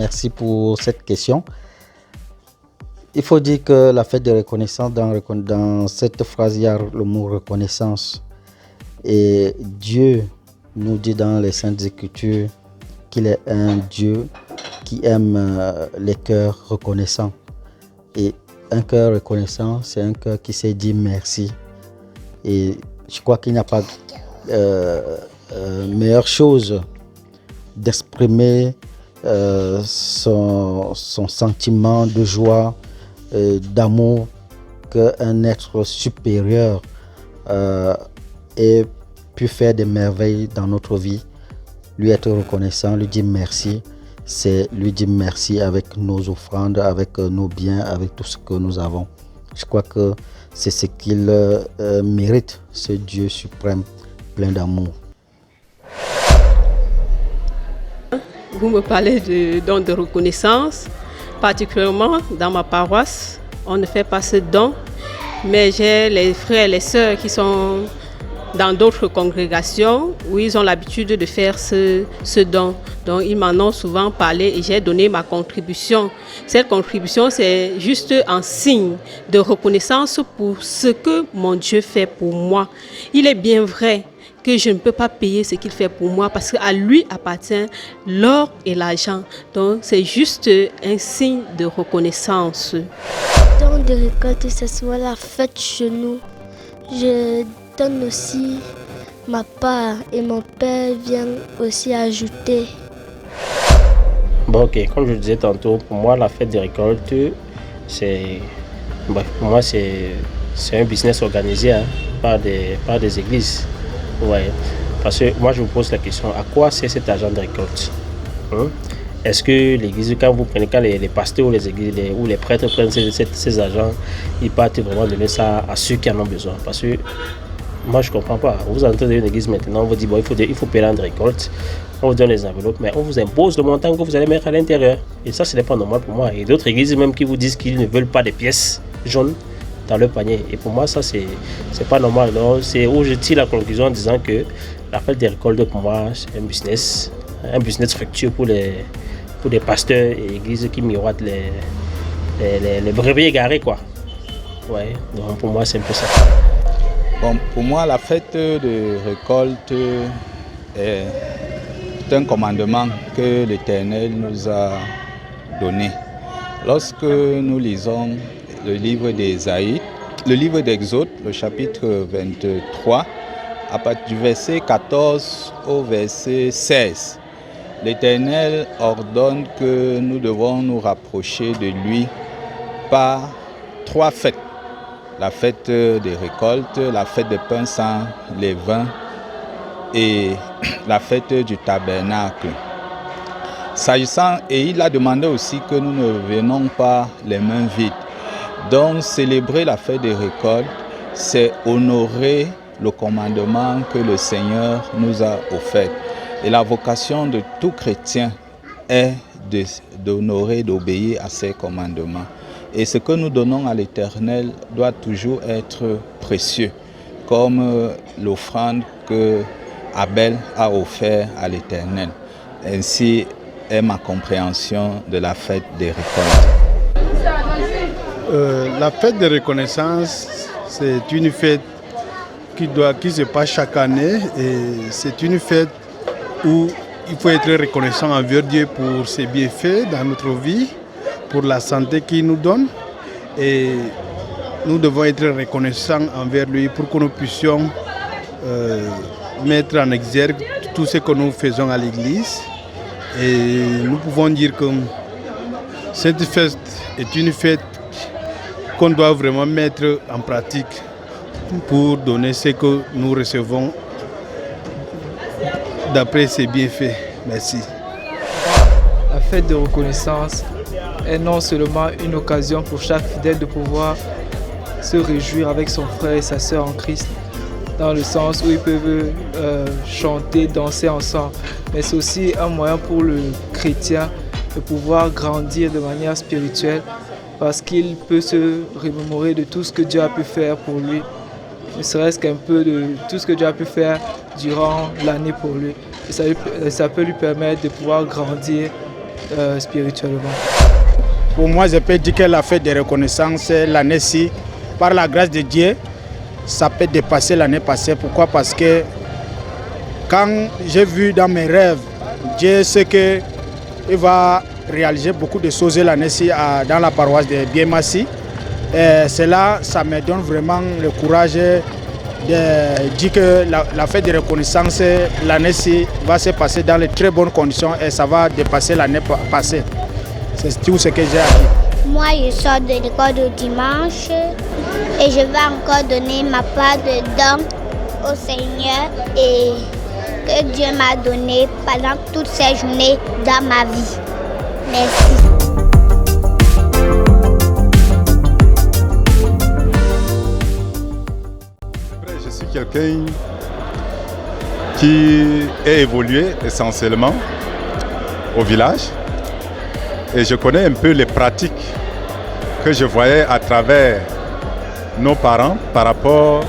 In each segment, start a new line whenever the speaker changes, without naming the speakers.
Merci pour cette question. Il faut dire que la fête de reconnaissance, dans cette phrase, il y a le mot reconnaissance. Et Dieu nous dit dans les Saintes Écritures qu'il est un Dieu qui aime les cœurs reconnaissants. Et un cœur reconnaissant, c'est un cœur qui sait dire merci. Et je crois qu'il n'y a pas meilleure chose d'exprimer son sentiment de joie, d'amour, qu'un être supérieur ait pu faire des merveilles dans notre vie. Lui être reconnaissant, lui dire merci, c'est lui dire merci avec nos offrandes, avec nos biens, avec tout ce que nous avons. Je crois que c'est ce qu'il mérite, ce Dieu suprême, plein d'amour.
Vous me parlez de don de reconnaissance, particulièrement dans ma paroisse. On ne fait pas ce don, mais j'ai les frères et les sœurs qui sont dans d'autres congrégations où ils ont l'habitude de faire ce don. Donc ils m'en ont souvent parlé et j'ai donné ma contribution. Cette contribution, c'est juste un signe de reconnaissance pour ce que mon Dieu fait pour moi. Il est bien vrai que je ne peux pas payer ce qu'il fait pour moi parce qu'à lui appartient l'or et l'argent. Donc c'est juste un signe de reconnaissance.
Dans de récolte, c'est souvent la fête chez nous. Je donne aussi ma part et mon père vient aussi ajouter.
Bon, ok, comme je le disais tantôt, pour moi la fête des récoltes, pour moi c'est un business organisé par des églises. Ouais. Parce que moi je vous pose la question, à quoi sert cet argent de récolte? Est-ce que l'église, quand les pasteurs ou les églises ou les prêtres prennent ces argents, ils partent vraiment donner ça à ceux qui en ont besoin? Parce que moi je ne comprends pas. Vous entrez dans une église maintenant, on vous dit bon, il faut payer la récolte, on vous donne les enveloppes, mais on vous impose le montant que vous allez mettre à l'intérieur. Et ça, ce n'est pas normal pour moi. Et d'autres églises même qui vous disent qu'ils ne veulent pas des pièces jaunes dans le panier. Et pour moi, ça, c'est pas normal. Donc, c'est où je tire la conclusion en disant que la fête des récoltes, pour moi, c'est un business fructueux pour des pasteurs et églises qui miroitent les brebis égarés, quoi. Ouais, donc pour moi, c'est un peu ça.
Bon, pour moi, la fête de récolte est un commandement que l'Éternel nous a donné. Lorsque nous lisons le livre d'Ésaïe, le livre d'Exode, le chapitre 23, à partir du verset 14 au verset 16, l'Éternel ordonne que nous devons nous rapprocher de lui par 3 fêtes. La fête des récoltes, la fête des pains sans levain et la fête du tabernacle. Et il a demandé aussi que nous ne venons pas les mains vides. Donc célébrer la fête des récoltes, c'est honorer le commandement que le Seigneur nous a offert. Et la vocation de tout chrétien est d'honorer, d'obéir à ses commandements. Et ce que nous donnons à l'Éternel doit toujours être précieux, comme l'offrande que Abel a offert à l'Éternel. Ainsi est ma compréhension de la fête des récoltes.
La fête de reconnaissance, c'est une fête qui se passe chaque année et c'est une fête où il faut être reconnaissant envers Dieu pour ses bienfaits dans notre vie, pour la santé qu'il nous donne et nous devons être reconnaissants envers lui pour que nous puissions mettre en exergue tout ce que nous faisons à l'église et nous pouvons dire que cette fête est une fête qu'on doit vraiment mettre en pratique pour donner ce que nous recevons d'après ses bienfaits. Merci.
La fête de reconnaissance est non seulement une occasion pour chaque fidèle de pouvoir se réjouir avec son frère et sa sœur en Christ, dans le sens où ils peuvent chanter, danser ensemble, mais c'est aussi un moyen pour le chrétien de pouvoir grandir de manière spirituelle parce qu'il peut se remémorer de tout ce que Dieu a pu faire pour lui, ne serait-ce qu'un peu de tout ce que Dieu a pu faire durant l'année pour lui. Et ça peut lui permettre de pouvoir grandir spirituellement.
Pour moi, je peux dire que la fête de reconnaissance, l'année-ci, par la grâce de Dieu, ça peut dépasser l'année passée. Pourquoi? Parce que quand j'ai vu dans mes rêves, Dieu sait qu'il va réaliser beaucoup de choses l'année-ci dans la paroisse de Biémassi. Cela, ça me donne vraiment le courage de dire que la fête de reconnaissance l'année-ci va se passer dans de très bonnes conditions et ça va dépasser l'année passée. C'est tout ce que j'ai à dire.
Moi, je sors de l'école de dimanche et je vais encore donner ma part de dons au Seigneur et que Dieu m'a donné pendant toutes ces journées dans ma vie. Merci.
Je suis quelqu'un qui a évolué essentiellement au village et je connais un peu les pratiques que je voyais à travers nos parents par rapport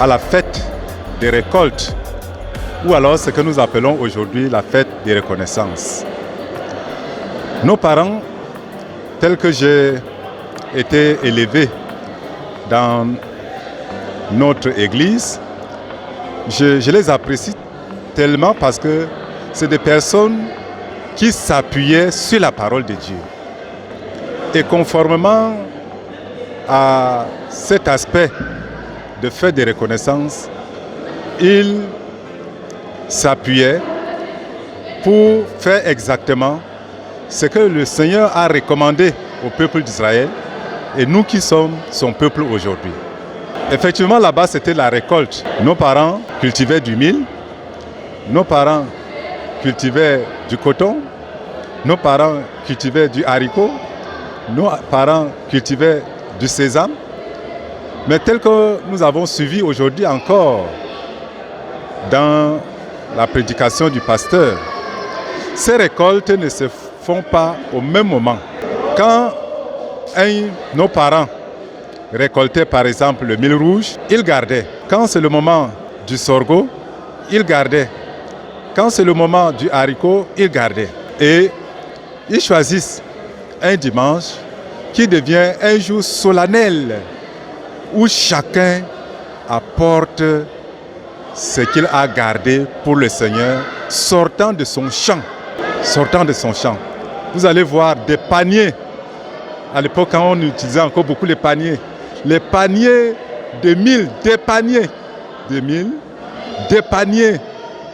à la fête des récoltes ou alors ce que nous appelons aujourd'hui la fête des reconnaissances. Nos parents, tels que j'ai été élevé dans notre église, je les apprécie tellement parce que c'est des personnes qui s'appuyaient sur la parole de Dieu. Et conformément à cet aspect de fête de reconnaissance, ils s'appuyaient pour faire exactement ce que le Seigneur a recommandé au peuple d'Israël et nous qui sommes son peuple aujourd'hui. Effectivement, là-bas, c'était la récolte. Nos parents cultivaient du mil, nos parents cultivaient du coton, nos parents cultivaient du haricot, nos parents cultivaient du sésame. Mais tel que nous avons suivi aujourd'hui encore dans la prédication du pasteur, ces récoltes ne se font pas au même moment. Quand nos parents récoltaient par exemple le mil rouge, ils gardaient. Quand c'est le moment du sorgho, ils gardaient. Quand c'est le moment du haricot, ils gardaient. Et ils choisissent un dimanche qui devient un jour solennel où chacun apporte ce qu'il a gardé pour le Seigneur, sortant de son champ. Sortant de son champ. Vous allez voir des paniers. À l'époque, quand on utilisait encore beaucoup les paniers de mil, des paniers de mil, des paniers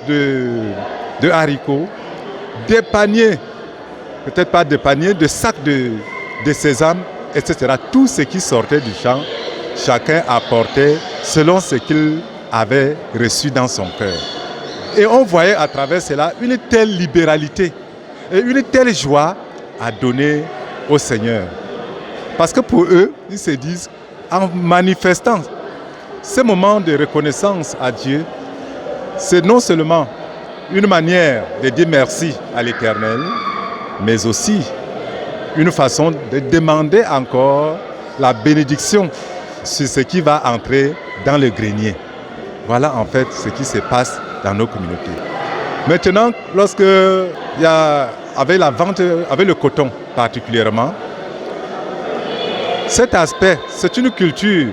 de haricots, des paniers, peut-être pas des paniers, de sacs de sésame, etc. Tout ce qui sortait du champ, chacun apportait selon ce qu'il avait reçu dans son cœur. Et on voyait à travers cela une telle libéralité et une telle joie à donner au Seigneur. Parce que pour eux, ils se disent, en manifestant ce moment de reconnaissance à Dieu, c'est non seulement une manière de dire merci à l'Éternel, mais aussi une façon de demander encore la bénédiction sur ce qui va entrer dans le grenier. Voilà en fait ce qui se passe dans nos communautés. Maintenant, lorsque il y a, avec la vente, avec le coton particulièrement, cet aspect, c'est une culture,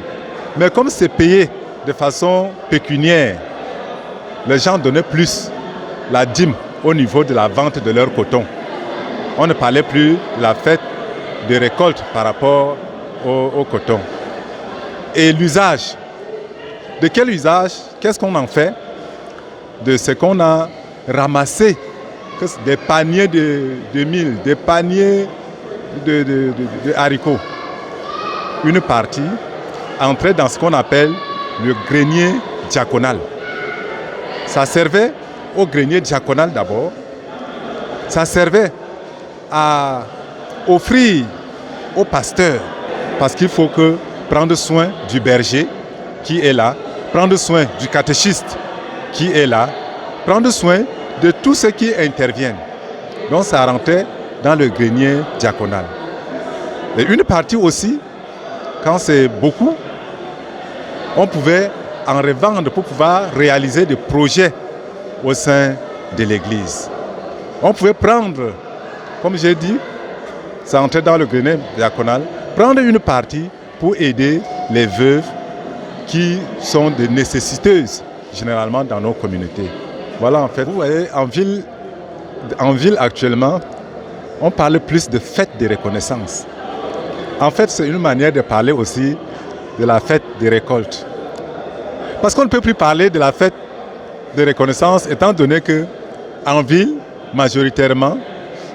mais comme c'est payé de façon pécuniaire, les gens donnaient plus la dîme au niveau de la vente de leur coton. On ne parlait plus de la fête de récolte par rapport au coton. Et l'usage, de quel usage? Qu'est-ce qu'on en fait de ce qu'on a ramassé? Des paniers de mil, des paniers de haricots. Une partie entrait dans ce qu'on appelle le grenier diaconal. Ça servait au grenier diaconal d'abord. Ça servait à offrir au pasteur, parce qu'il faut prendre soin du berger qui est là, prendre soin du catéchiste qui est là, prendre soin de tous ceux qui interviennent. Donc ça rentrait dans le grenier diaconal. Et une partie aussi, quand c'est beaucoup, on pouvait en revendre pour pouvoir réaliser des projets au sein de l'Église. On pouvait prendre, comme j'ai dit, ça entrait dans le grenier diaconal, prendre une partie pour aider les veuves qui sont des nécessiteuses, généralement dans nos communautés. Voilà, en fait, vous voyez, en ville actuellement, on parle plus de fête de reconnaissance. En fait, c'est une manière de parler aussi de la fête des récoltes. Parce qu'on ne peut plus parler de la fête de reconnaissance étant donné que en ville, majoritairement,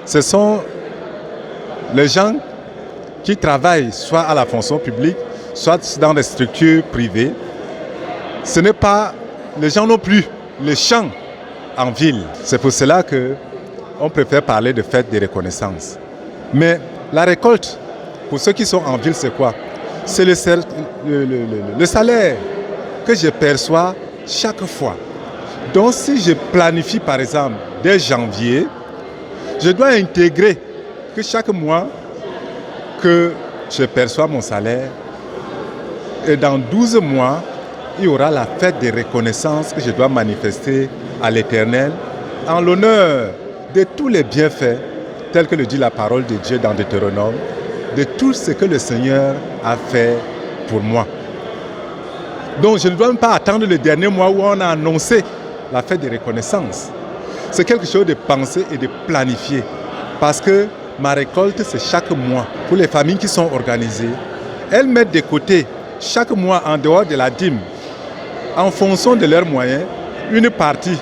ce sont les gens qui travaillent soit à la fonction publique, soit dans des structures privées. Ce n'est pas, les gens n'ont plus les champs en ville. C'est pour cela qu'on préfère parler de fête de reconnaissance. Mais la récolte, pour ceux qui sont en ville, c'est quoi? C'est le salaire que je perçois chaque fois. Donc si je planifie par exemple dès janvier, je dois intégrer que chaque mois que je perçois mon salaire, et dans 12 mois, il y aura la fête de reconnaissance que je dois manifester à l'Éternel en l'honneur de tous les bienfaits, tels que le dit la parole de Dieu dans Deutéronome, de tout ce que le Seigneur a fait pour moi. Donc je ne dois même pas attendre le dernier mois où on a annoncé la fête de reconnaissance. C'est quelque chose de penser et de planifier. Parce que ma récolte, c'est chaque mois. Pour les familles qui sont organisées, elles mettent de côté chaque mois en dehors de la dîme, en fonction de leurs moyens, une partie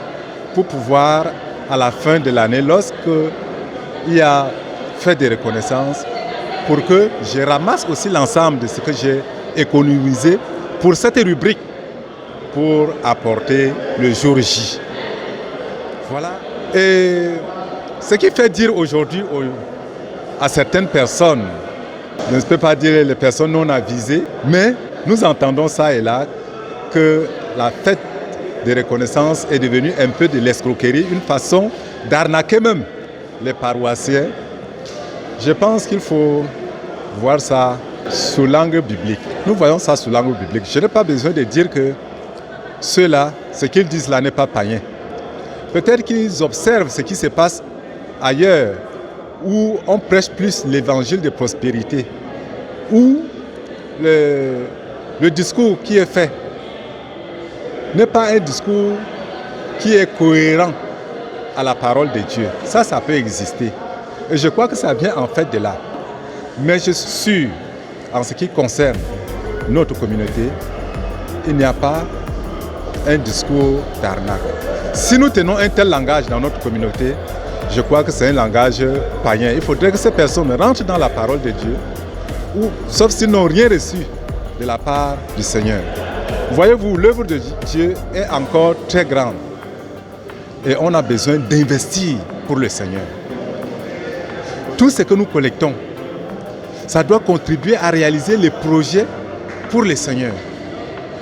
pour pouvoir, à la fin de l'année, lorsqu'il y a fête de reconnaissance, pour que je ramasse aussi l'ensemble de ce que j'ai économisé pour cette rubrique, pour apporter le jour J. Voilà. Et ce qui fait dire aujourd'hui à certaines personnes, je ne peux pas dire les personnes non avisées, mais nous entendons ça et là, que la fête de reconnaissance est devenue un peu de l'escroquerie, une façon d'arnaquer même les paroissiens. Je pense qu'il faut voir ça sous l'angle biblique. Nous voyons ça sous l'angle biblique. Je n'ai pas besoin de dire que ceux-là, ce qu'ils disent là n'est pas païen. Peut-être qu'ils observent ce qui se passe ailleurs, où on prêche plus l'évangile de prospérité, où le discours qui est fait n'est pas un discours qui est cohérent à la parole de Dieu. Ça peut exister. Et je crois que ça vient en fait de là. Mais je suis sûr, en ce qui concerne notre communauté, il n'y a pas un discours d'arnaque. Si nous tenons un tel langage dans notre communauté, je crois que c'est un langage païen. Il faudrait que ces personnes rentrent dans la parole de Dieu, sauf s'ils n'ont rien reçu de la part du Seigneur. Voyez-vous, l'œuvre de Dieu est encore très grande. Et on a besoin d'investir pour le Seigneur. Tout ce que nous collectons, ça doit contribuer à réaliser les projets pour le Seigneur.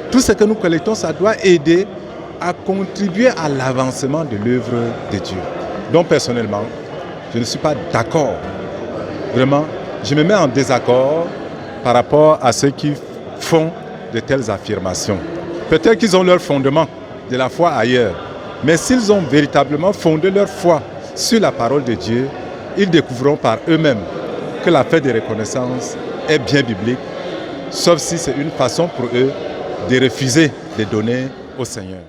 Tout ce que nous collectons, ça doit aider à contribuer à l'avancement de l'œuvre de Dieu. Donc personnellement, je ne suis pas d'accord. Vraiment, je me mets en désaccord par rapport à ceux qui font de telles affirmations. Peut-être qu'ils ont leur fondement de la foi ailleurs, mais s'ils ont véritablement fondé leur foi sur la parole de Dieu, ils découvriront par eux-mêmes que la fête de reconnaissance est bien biblique, sauf si c'est une façon pour eux de refuser de donner au Seigneur.